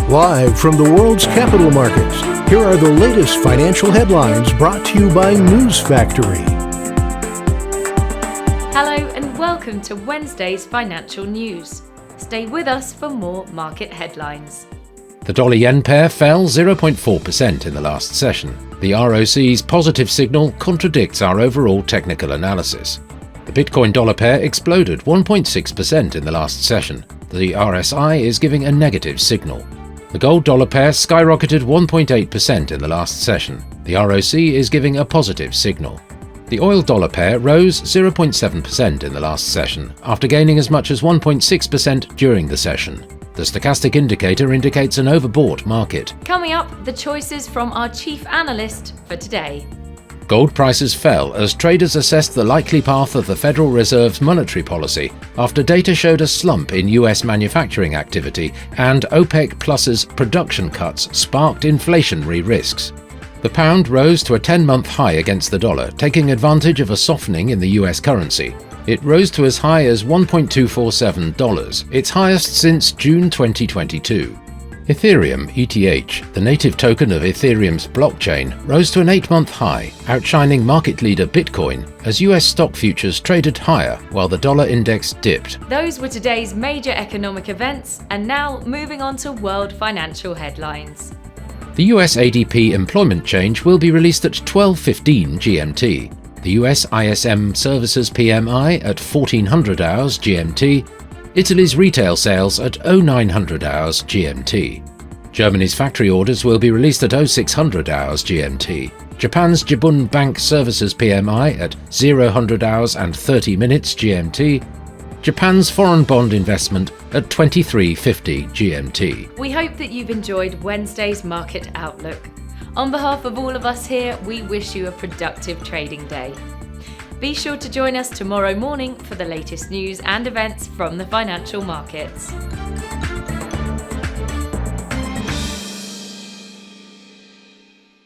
Live from the world's capital markets, here are the latest financial headlines brought to you by News Factory. Hello and welcome to Wednesday's financial news. Stay with us for more market headlines. The dollar-yen pair fell 0.4% in the last session. The ROC's positive signal contradicts our overall technical analysis. The Bitcoin-dollar pair exploded 1.6% in the last session. The RSI is giving a negative signal. The gold-dollar pair skyrocketed 1.8% in the last session. The ROC is giving a positive signal. The oil-dollar pair rose 0.7% in the last session, after gaining as much as 1.6% during the session. The stochastic indicator indicates an overbought market. Coming up, the choices from our chief analyst for today. Gold prices fell as traders assessed the likely path of the Federal Reserve's monetary policy after data showed a slump in US manufacturing activity and OPEC Plus's production cuts sparked inflationary risks. The pound rose to a 10-month high against the dollar, taking advantage of a softening in the US currency. It rose to as high as $1.247, its highest since June 2022. Ethereum, ETH, the native token of Ethereum's blockchain, rose to an 8-month high, outshining market leader Bitcoin as US stock futures traded higher while the dollar index dipped. Those were today's major economic events, and now moving on to world financial headlines. The US ADP employment change will be released at 12:15 GMT. The US ISM Services PMI at 1400 hours GMT. Italy's retail sales at 0900 hours GMT. Germany's factory orders will be released at 0600 hours GMT. Japan's Jibun Bank Services PMI at 0100 hours and 30 minutes GMT. Japan's foreign bond investment at 2350 GMT. We hope that you've enjoyed Wednesday's market outlook. On behalf of all of us here, we wish you a productive trading day. Be sure to join us tomorrow morning for the latest news and events from the financial markets.